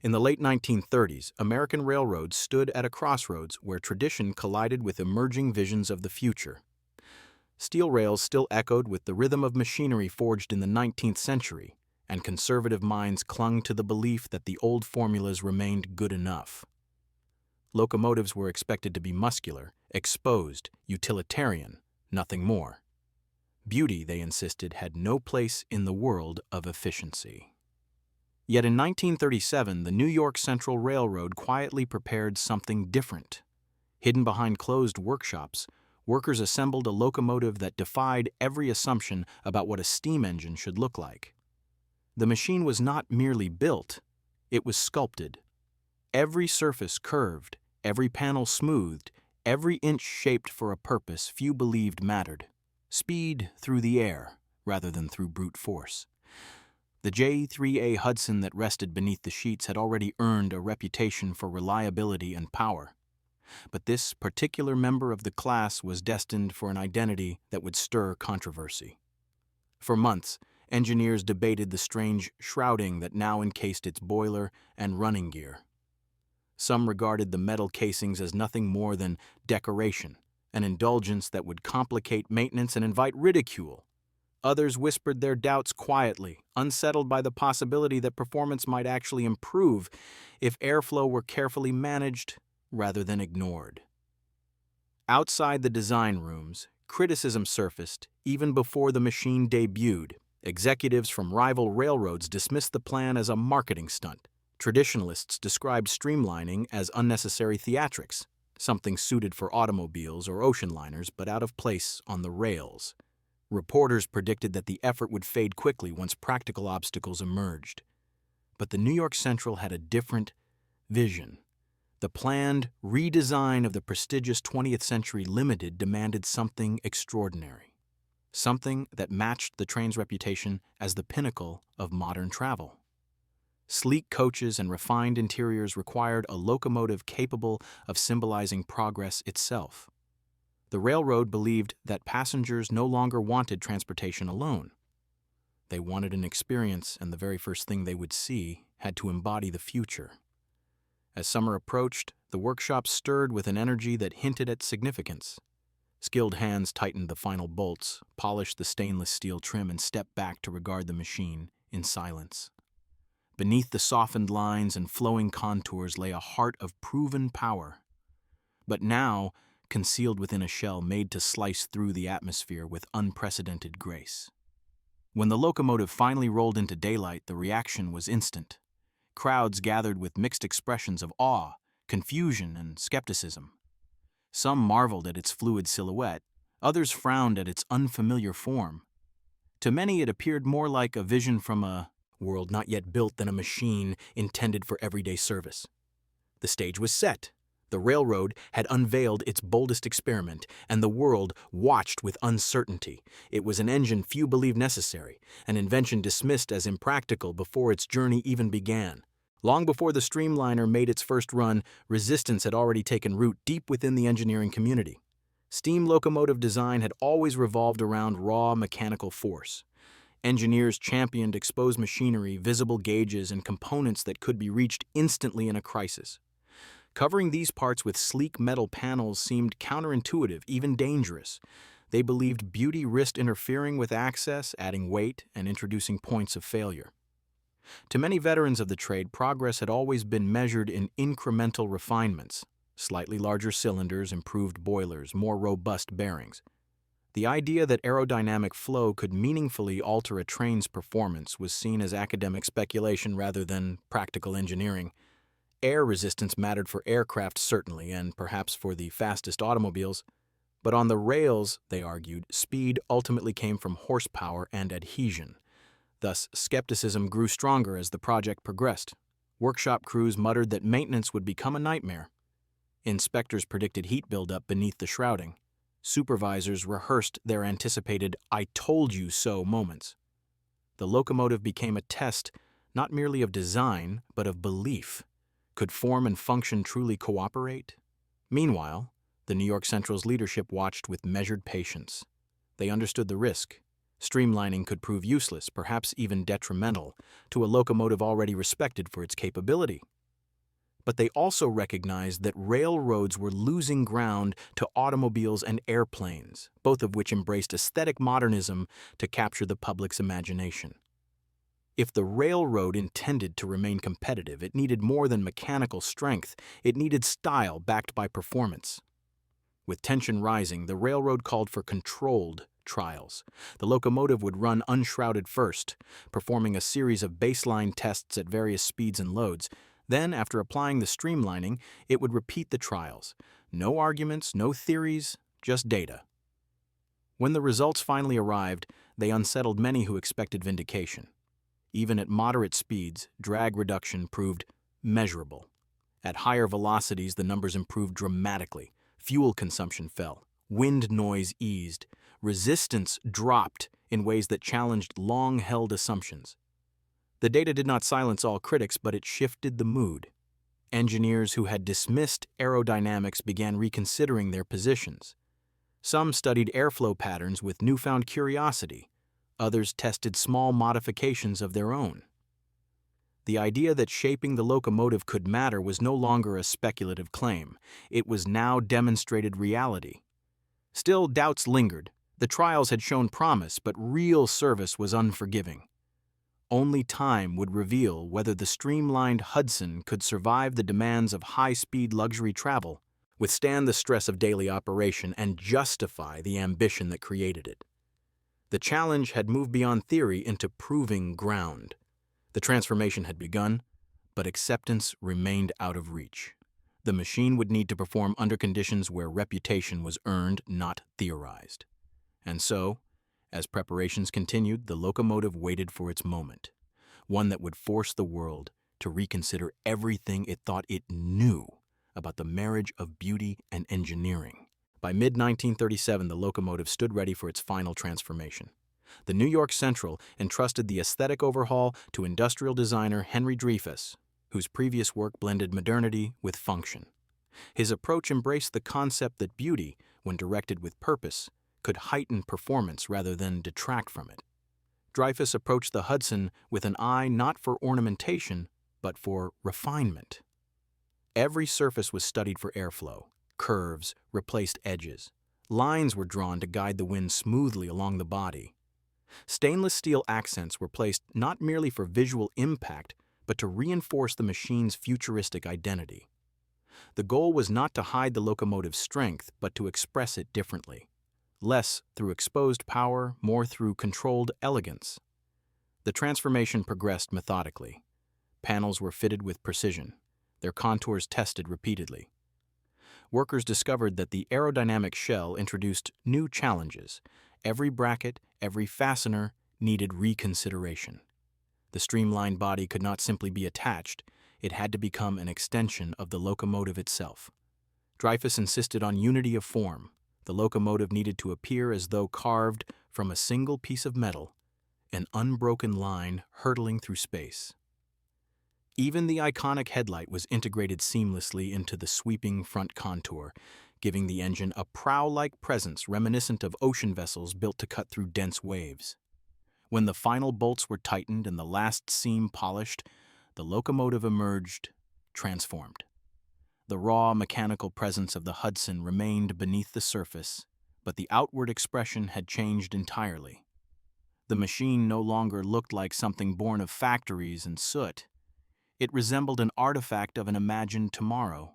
In the late 1930s, American railroads stood at a crossroads where tradition collided with emerging visions of the future. Steel rails still echoed with the rhythm of machinery forged in the 19th century, and conservative minds clung to the belief that the old formulas remained good enough. Locomotives were expected to be muscular, exposed, utilitarian, nothing more. Beauty, they insisted, had no place in the world of efficiency. Yet in 1937, the New York Central Railroad quietly prepared something different. Hidden behind closed workshops, workers assembled a locomotive that defied every assumption about what a steam engine should look like. The machine was not merely built, it was sculpted. Every surface curved, every panel smoothed, every inch shaped for a purpose few believed mattered. Speed through the air, rather than through brute force. The J3a Hudson that rested beneath the sheets had already earned a reputation for reliability and power. But this particular member of the class was destined for an identity that would stir controversy. For months, engineers debated the strange shrouding that now encased its boiler and running gear. Some regarded the metal casings as nothing more than decoration, an indulgence that would complicate maintenance and invite ridicule. Others whispered their doubts quietly, unsettled by the possibility that performance might actually improve if airflow were carefully managed rather than ignored. Outside the design rooms, criticism surfaced even before the machine debuted. Executives from rival railroads dismissed the plan as a marketing stunt. Traditionalists described streamlining as unnecessary theatrics, something suited for automobiles or ocean liners but out of place on the rails. Reporters predicted that the effort would fade quickly once practical obstacles emerged. But the New York Central had a different vision. The planned redesign of the prestigious 20th Century Limited demanded something extraordinary, something that matched the train's reputation as the pinnacle of modern travel. Sleek coaches and refined interiors required a locomotive capable of symbolizing progress itself. The railroad believed that passengers no longer wanted transportation alone. They wanted an experience, and the very first thing they would see had to embody the future. As summer approached, the workshop stirred with an energy that hinted at significance. Skilled hands tightened the final bolts, polished the stainless steel trim, and stepped back to regard the machine in silence. Beneath the softened lines and flowing contours lay a heart of proven power. But now, concealed within a shell made to slice through the atmosphere with unprecedented grace. When the locomotive finally rolled into daylight, the reaction was instant. Crowds gathered with mixed expressions of awe, confusion, and skepticism. Some marveled at its fluid silhouette, others frowned at its unfamiliar form. To many it appeared more like a vision from a world not yet built than a machine intended for everyday service. The stage was set. The railroad had unveiled its boldest experiment, and the world watched with uncertainty. It was an engine few believed necessary, an invention dismissed as impractical before its journey even began. Long before the Streamliner made its first run, resistance had already taken root deep within the engineering community. Steam locomotive design had always revolved around raw mechanical force. Engineers championed exposed machinery, visible gauges, and components that could be reached instantly in a crisis. Covering these parts with sleek metal panels seemed counterintuitive, even dangerous. They believed beauty risked interfering with access, adding weight, and introducing points of failure. To many veterans of the trade, progress had always been measured in incremental refinements: slightly larger cylinders, improved boilers, more robust bearings. The idea that aerodynamic flow could meaningfully alter a train's performance was seen as academic speculation rather than practical engineering. Air resistance mattered for aircraft, certainly, and perhaps for the fastest automobiles. But on the rails, they argued, speed ultimately came from horsepower and adhesion. Thus, skepticism grew stronger as the project progressed. Workshop crews muttered that maintenance would become a nightmare. Inspectors predicted heat buildup beneath the shrouding. Supervisors rehearsed their anticipated "I told you so" moments. The locomotive became a test not merely of design, but of belief. Could form and function truly cooperate? Meanwhile, the New York Central's leadership watched with measured patience. They understood the risk. Streamlining could prove useless, perhaps even detrimental, to a locomotive already respected for its capability. But they also recognized that railroads were losing ground to automobiles and airplanes, both of which embraced aesthetic modernism to capture the public's imagination. If the railroad intended to remain competitive, it needed more than mechanical strength. It needed style backed by performance. With tension rising, the railroad called for controlled trials. The locomotive would run unshrouded first, performing a series of baseline tests at various speeds and loads. Then, after applying the streamlining, it would repeat the trials. No arguments, no theories, just data. When the results finally arrived, they unsettled many who expected vindication. Even at moderate speeds, drag reduction proved measurable. At higher velocities, the numbers improved dramatically. Fuel consumption fell. Wind noise eased. Resistance dropped in ways that challenged long-held assumptions. The data did not silence all critics, but it shifted the mood. Engineers who had dismissed aerodynamics began reconsidering their positions. Some studied airflow patterns with newfound curiosity. Others tested small modifications of their own. The idea that shaping the locomotive could matter was no longer a speculative claim. It was now demonstrated reality. Still, doubts lingered. The trials had shown promise, but real service was unforgiving. Only time would reveal whether the streamlined Hudson could survive the demands of high-speed luxury travel, withstand the stress of daily operation, and justify the ambition that created it. The challenge had moved beyond theory into proving ground. The transformation had begun, but acceptance remained out of reach. The machine would need to perform under conditions where reputation was earned, not theorized. And so, as preparations continued, the locomotive waited for its moment, one that would force the world to reconsider everything it thought it knew about the marriage of beauty and engineering. By mid-1937, the locomotive stood ready for its final transformation. The New York Central entrusted the aesthetic overhaul to industrial designer Henry Dreyfuss, whose previous work blended modernity with function. His approach embraced the concept that beauty, when directed with purpose, could heighten performance rather than detract from it. Dreyfuss approached the Hudson with an eye not for ornamentation, but for refinement. Every surface was studied for airflow. Curves replaced edges. Lines were drawn to guide the wind smoothly along the body. Stainless steel accents were placed not merely for visual impact, but to reinforce the machine's futuristic identity. The goal was not to hide the locomotive's strength, but to express it differently. Less through exposed power, more through controlled elegance. The transformation progressed methodically. Panels were fitted with precision, their contours tested repeatedly. Workers discovered that the aerodynamic shell introduced new challenges. Every bracket, every fastener needed reconsideration. The streamlined body could not simply be attached, it had to become an extension of the locomotive itself. Dreyfuss insisted on unity of form. The locomotive needed to appear as though carved from a single piece of metal, an unbroken line hurtling through space. Even the iconic headlight was integrated seamlessly into the sweeping front contour, giving the engine a prow-like presence reminiscent of ocean vessels built to cut through dense waves. When the final bolts were tightened and the last seam polished, the locomotive emerged transformed. The raw mechanical presence of the Hudson remained beneath the surface, but the outward expression had changed entirely. The machine no longer looked like something born of factories and soot. It resembled an artifact of an imagined tomorrow.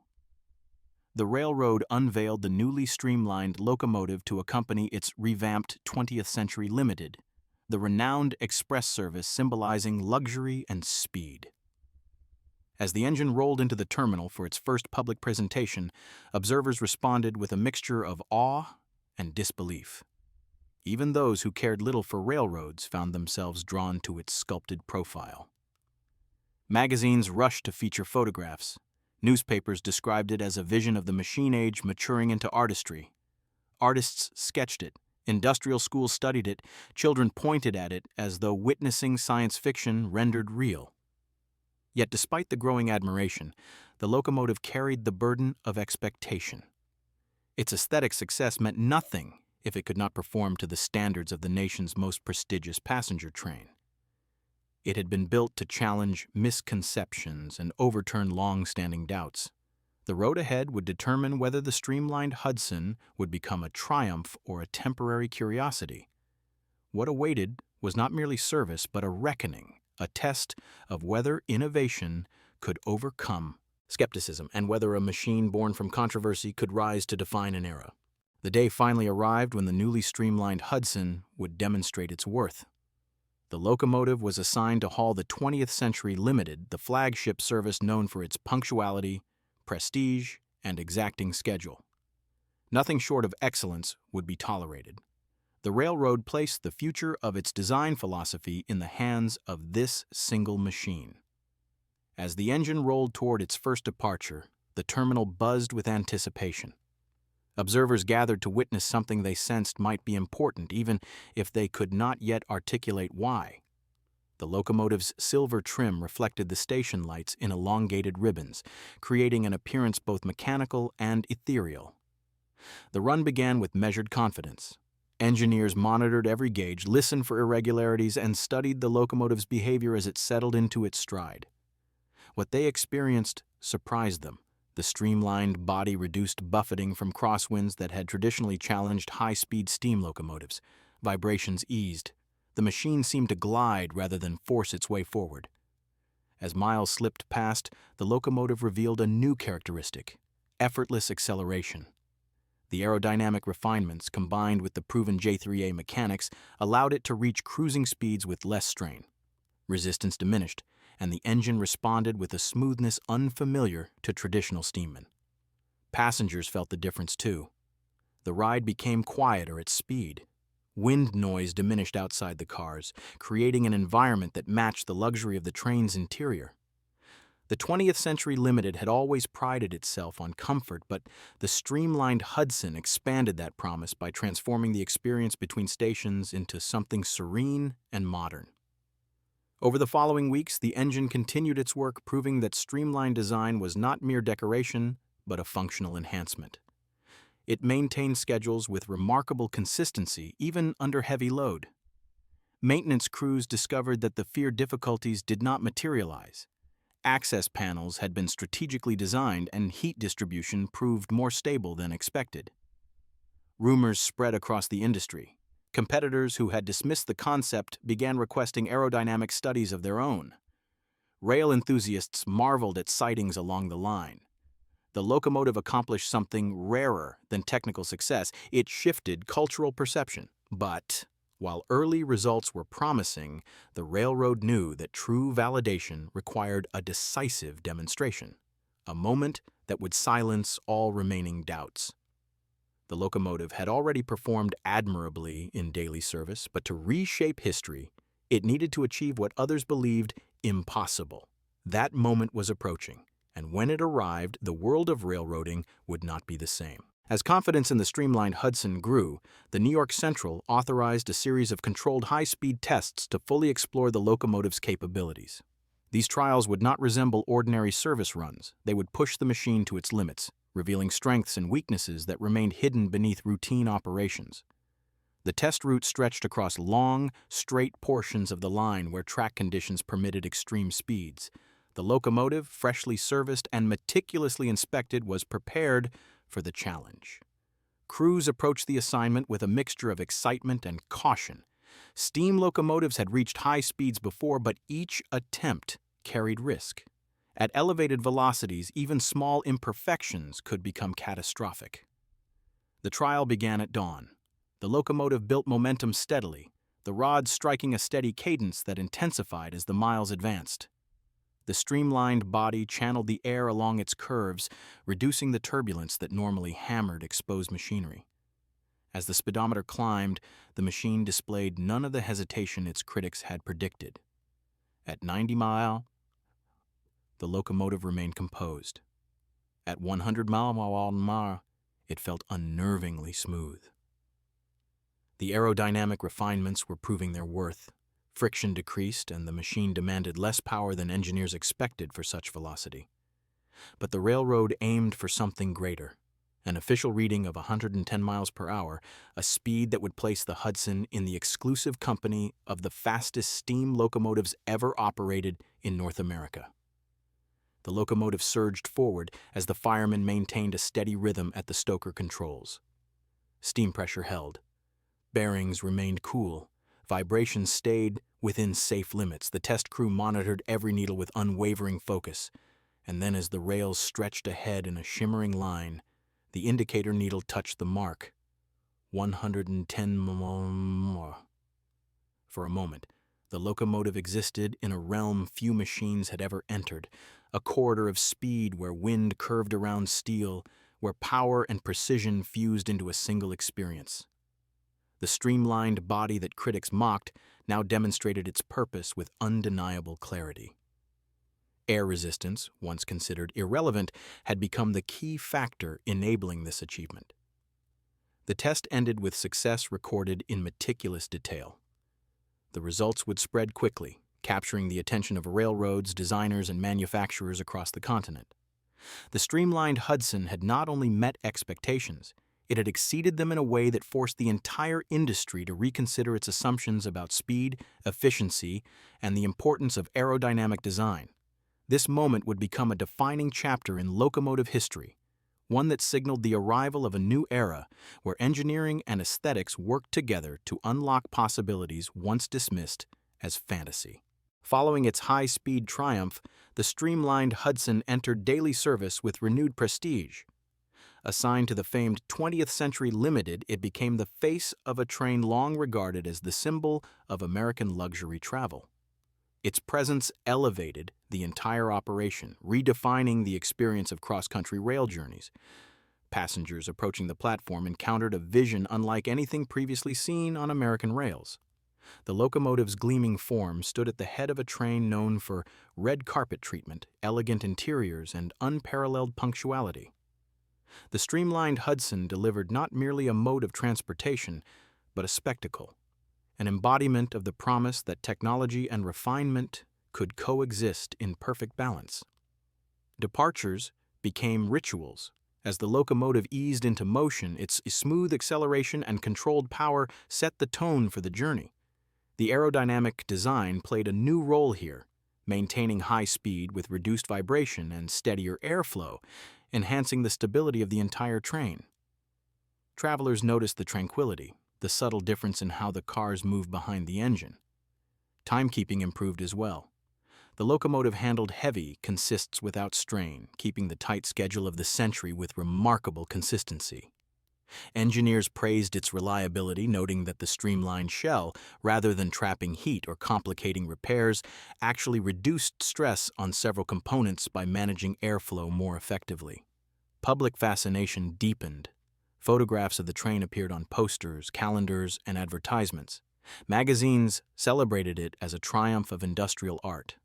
The railroad unveiled the newly streamlined locomotive to accompany its revamped 20th Century Limited, the renowned express service symbolizing luxury and speed. As the engine rolled into the terminal for its first public presentation, observers responded with a mixture of awe and disbelief. Even those who cared little for railroads found themselves drawn to its sculpted profile. Magazines rushed to feature photographs. Newspapers described it as a vision of the machine age maturing into artistry. Artists sketched it. Industrial schools studied it. Children pointed at it as though witnessing science fiction rendered real. Yet despite the growing admiration, the locomotive carried the burden of expectation. Its aesthetic success meant nothing if it could not perform to the standards of the nation's most prestigious passenger train. It had been built to challenge misconceptions and overturn long-standing doubts. The road ahead would determine whether the streamlined Hudson would become a triumph or a temporary curiosity. What awaited was not merely service, but a reckoning, a test of whether innovation could overcome skepticism and whether a machine born from controversy could rise to define an era. The day finally arrived when the newly streamlined Hudson would demonstrate its worth. The locomotive was assigned to haul the 20th Century Limited, the flagship service known for its punctuality, prestige, and exacting schedule. Nothing short of excellence would be tolerated. The railroad placed the future of its design philosophy in the hands of this single machine. As the engine rolled toward its first departure, the terminal buzzed with anticipation. Observers gathered to witness something they sensed might be important, even if they could not yet articulate why. The locomotive's silver trim reflected the station lights in elongated ribbons, creating an appearance both mechanical and ethereal. The run began with measured confidence. Engineers monitored every gauge, listened for irregularities, and studied the locomotive's behavior as it settled into its stride. What they experienced surprised them. The streamlined body reduced buffeting from crosswinds that had traditionally challenged high-speed steam locomotives. Vibrations eased. The machine seemed to glide rather than force its way forward. As miles slipped past, the locomotive revealed a new characteristic: effortless acceleration. The aerodynamic refinements, combined with the proven J3a mechanics, allowed it to reach cruising speeds with less strain. Resistance diminished, and the engine responded with a smoothness unfamiliar to traditional steammen. Passengers felt the difference too. The ride became quieter at speed. Wind noise diminished outside the cars, creating an environment that matched the luxury of the train's interior. The 20th Century Limited had always prided itself on comfort, but the streamlined Hudson expanded that promise by transforming the experience between stations into something serene and modern. Over the following weeks, the engine continued its work, proving that streamlined design was not mere decoration, but a functional enhancement. It maintained schedules with remarkable consistency, even under heavy load. Maintenance crews discovered that the feared difficulties did not materialize. Access panels had been strategically designed, and heat distribution proved more stable than expected. Rumors spread across the industry. Competitors who had dismissed the concept began requesting aerodynamic studies of their own. Rail enthusiasts marveled at sightings along the line. The locomotive accomplished something rarer than technical success. It shifted cultural perception. But while early results were promising, the railroad knew that true validation required a decisive demonstration, a moment that would silence all remaining doubts. The locomotive had already performed admirably in daily service, but to reshape history, it needed to achieve what others believed impossible. That moment was approaching, and when it arrived, the world of railroading would not be the same. As confidence in the streamlined Hudson grew, the New York Central authorized a series of controlled high-speed tests to fully explore the locomotive's capabilities. These trials would not resemble ordinary service runs. They would push the machine to its limits, revealing strengths and weaknesses that remained hidden beneath routine operations. The test route stretched across long, straight portions of the line where track conditions permitted extreme speeds. The locomotive, freshly serviced and meticulously inspected, was prepared for the challenge. Crews approached the assignment with a mixture of excitement and caution. Steam locomotives had reached high speeds before, but each attempt carried risk. At elevated velocities, even small imperfections could become catastrophic. The trial began at dawn. The locomotive built momentum steadily, the rods striking a steady cadence that intensified as the miles advanced. The streamlined body channeled the air along its curves, reducing the turbulence that normally hammered exposed machinery. As the speedometer climbed, the machine displayed none of the hesitation its critics had predicted. At 90 miles, the locomotive remained composed. At 100 miles an hour, it felt unnervingly smooth. The aerodynamic refinements were proving their worth. Friction decreased, and the machine demanded less power than engineers expected for such velocity. But the railroad aimed for something greater. an official reading of 110 miles per hour, a speed that would place the Hudson in the exclusive company of the fastest steam locomotives ever operated in North America. The locomotive surged forward as the firemen maintained a steady rhythm at the stoker controls. Steam pressure held. Bearings remained cool. Vibrations stayed within safe limits. The test crew monitored every needle with unwavering focus. And then as the rails stretched ahead in a shimmering line, the indicator needle touched the mark. 110 more. For a moment, the locomotive existed in a realm few machines had ever entered, a corridor of speed where wind curved around steel, where power and precision fused into a single experience. The streamlined body that critics mocked now demonstrated its purpose with undeniable clarity. Air resistance, once considered irrelevant, had become the key factor enabling this achievement. The test ended with success recorded in meticulous detail. The results would spread quickly, capturing the attention of railroads, designers, and manufacturers across the continent. The streamlined Hudson had not only met expectations, it had exceeded them in a way that forced the entire industry to reconsider its assumptions about speed, efficiency, and the importance of aerodynamic design. This moment would become a defining chapter in locomotive history, one that signaled the arrival of a new era where engineering and aesthetics worked together to unlock possibilities once dismissed as fantasy. Following its high-speed triumph, the streamlined Hudson entered daily service with renewed prestige. Assigned to the famed 20th Century Limited, it became the face of a train long regarded as the symbol of American luxury travel. Its presence elevated the entire operation, redefining the experience of cross-country rail journeys. Passengers approaching the platform encountered a vision unlike anything previously seen on American rails. The locomotive's gleaming form stood at the head of a train known for red carpet treatment, elegant interiors, and unparalleled punctuality. The streamlined Hudson delivered not merely a mode of transportation, but a spectacle, an embodiment of the promise that technology and refinement could coexist in perfect balance. Departures became rituals. As the locomotive eased into motion, its smooth acceleration and controlled power set the tone for the journey. The aerodynamic design played a new role here, maintaining high speed with reduced vibration and steadier airflow, enhancing the stability of the entire train. Travelers noticed the tranquility, the subtle difference in how the cars moved behind the engine. Timekeeping improved as well. The locomotive handled heavy consists without strain, keeping the tight schedule of the century with remarkable consistency. Engineers praised its reliability, noting that the streamlined shell, rather than trapping heat or complicating repairs, actually reduced stress on several components by managing airflow more effectively. Public fascination deepened. Photographs of the train appeared on posters, calendars, and advertisements. Magazines celebrated it as a triumph of industrial art.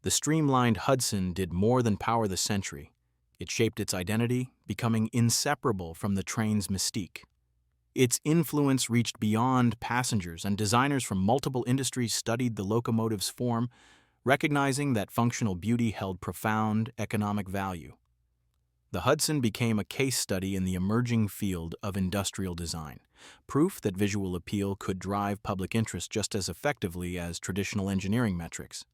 The streamlined Hudson did more than power the century. It shaped its identity, becoming inseparable from the train's mystique. Its influence reached beyond passengers, and designers from multiple industries studied the locomotive's form, recognizing that functional beauty held profound economic value. The Hudson became a case study in the emerging field of industrial design, proof that visual appeal could drive public interest just as effectively as traditional engineering metrics.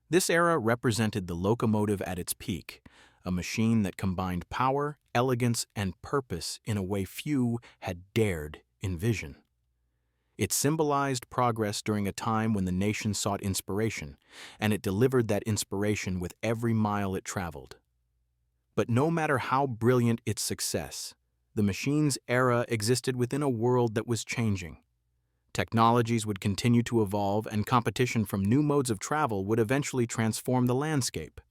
This era represented the locomotive at its peak, a machine that combined power, elegance, and purpose in a way few had dared envision. It symbolized progress during a time when the nation sought inspiration, and it delivered that inspiration with every mile it traveled. But no matter how brilliant its success, the machine's era existed within a world that was changing. Technologies would continue to evolve, and competition from new modes of travel would eventually transform the landscape.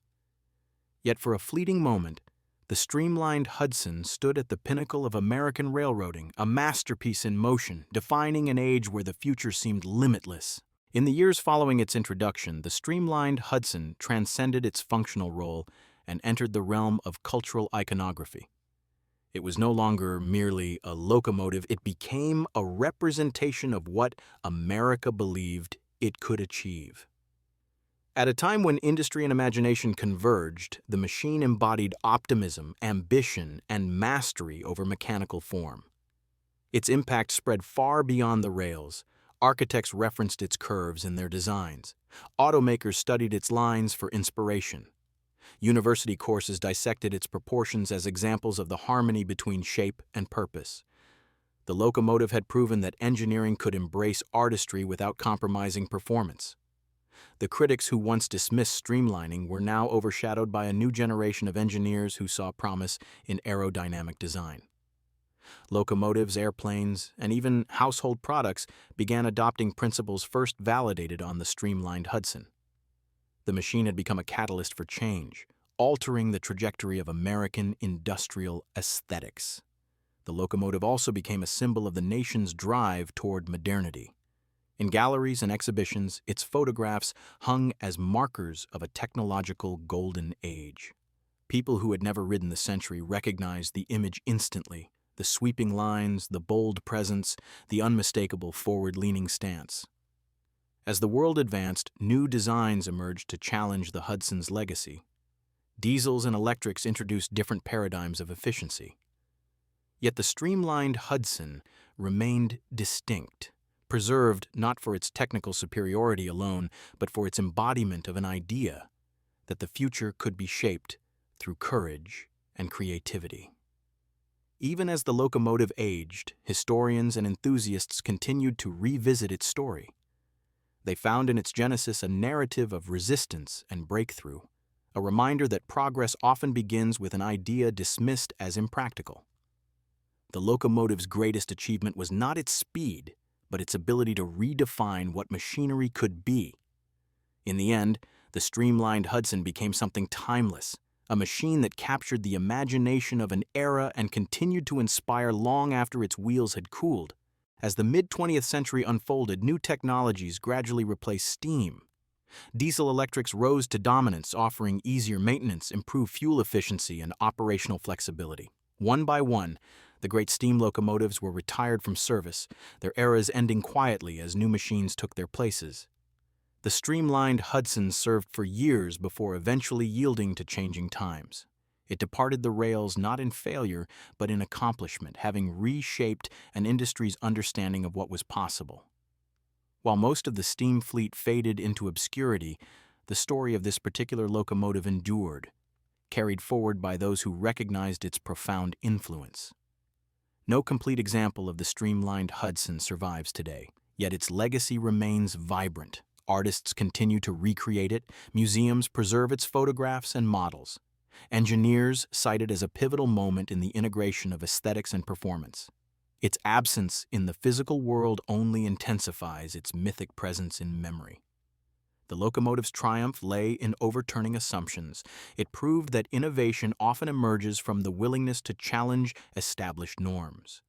Yet for a fleeting moment, the streamlined Hudson stood at the pinnacle of American railroading, a masterpiece in motion, defining an age where the future seemed limitless. In the years following its introduction, the streamlined Hudson transcended its functional role and entered the realm of cultural iconography. It was no longer merely a locomotive, it became a representation of what America believed it could achieve. At a time when industry and imagination converged, the machine embodied optimism, ambition, and mastery over mechanical form. Its impact spread far beyond the rails. Architects referenced its curves in their designs. Automakers studied its lines for inspiration. University courses dissected its proportions as examples of the harmony between shape and purpose. The locomotive had proven that engineering could embrace artistry without compromising performance. The critics who once dismissed streamlining were now overshadowed by a new generation of engineers who saw promise in aerodynamic design. Locomotives, airplanes, and even household products began adopting principles first validated on the streamlined Hudson. The machine had become a catalyst for change, altering the trajectory of American industrial aesthetics. The locomotive also became a symbol of the nation's drive toward modernity. In galleries and exhibitions, its photographs hung as markers of a technological golden age. People who had never ridden the century recognized the image instantly: the sweeping lines, the bold presence, the unmistakable forward-leaning stance. As the world advanced, new designs emerged to challenge the Hudson's legacy. Diesels and electrics introduced different paradigms of efficiency. Yet the streamlined Hudson remained distinct, preserved not for its technical superiority alone, but for its embodiment of an idea that the future could be shaped through courage and creativity. Even as the locomotive aged, historians and enthusiasts continued to revisit its story. They found in its genesis a narrative of resistance and breakthrough, a reminder that progress often begins with an idea dismissed as impractical. The locomotive's greatest achievement was not its speed, but its ability to redefine what machinery could be. In the end, the streamlined Hudson became something timeless, a machine that captured the imagination of an era and continued to inspire long after its wheels had cooled. As the mid-20th century unfolded, new technologies gradually replaced steam. Diesel electrics rose to dominance, offering easier maintenance, improved fuel efficiency, and operational flexibility. One by one, the great steam locomotives were retired from service, their eras ending quietly as new machines took their places. The streamlined Hudson served for years before eventually yielding to changing times. It departed the rails not in failure, but in accomplishment, having reshaped an industry's understanding of what was possible. While most of the steam fleet faded into obscurity, the story of this particular locomotive endured, carried forward by those who recognized its profound influence. No complete example of the streamlined Hudson survives today, yet its legacy remains vibrant. Artists continue to recreate it, museums preserve its photographs and models. Engineers cite it as a pivotal moment in the integration of aesthetics and performance. Its absence in the physical world only intensifies its mythic presence in memory. The locomotive's triumph lay in overturning assumptions. It proved that innovation often emerges from the willingness to challenge established norms.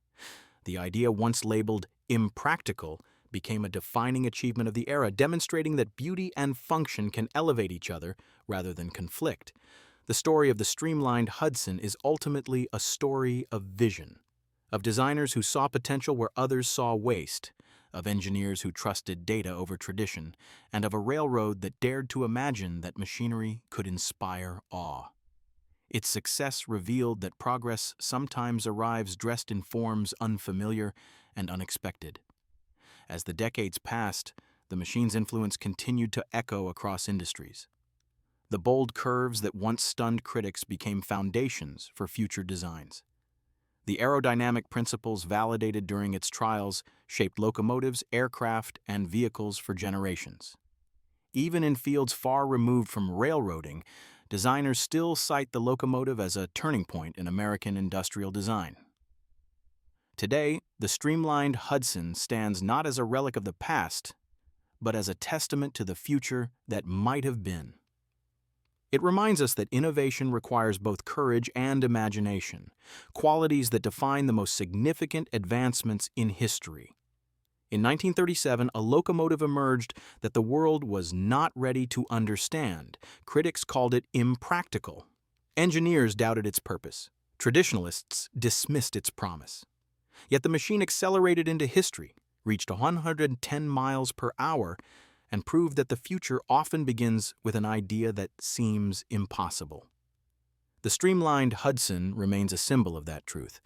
The idea once labeled impractical became a defining achievement of the era, demonstrating that beauty and function can elevate each other rather than conflict. The story of the streamlined Hudson is ultimately a story of vision, of designers who saw potential where others saw waste, of engineers who trusted data over tradition, and of a railroad that dared to imagine that machinery could inspire awe. Its success revealed that progress sometimes arrives dressed in forms unfamiliar and unexpected. As the decades passed, the machine's influence continued to echo across industries. The bold curves that once stunned critics became foundations for future designs. The aerodynamic principles validated during its trials shaped locomotives, aircraft, and vehicles for generations. Even in fields far removed from railroading, designers still cite the locomotive as a turning point in American industrial design. Today, the streamlined Hudson stands not as a relic of the past, but as a testament to the future that might have been. It reminds us that innovation requires both courage and imagination, qualities that define the most significant advancements in history. In 1937, a locomotive emerged that the world was not ready to understand. Critics called it impractical. Engineers doubted its purpose. Traditionalists dismissed its promise. Yet the machine accelerated into history, reached 110 miles per hour, and proved that the future often begins with an idea that seems impossible. The streamlined Hudson remains a symbol of that truth,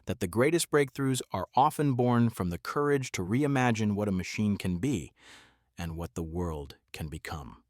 that the greatest breakthroughs are often born from the courage to reimagine what a machine can be and what the world can become.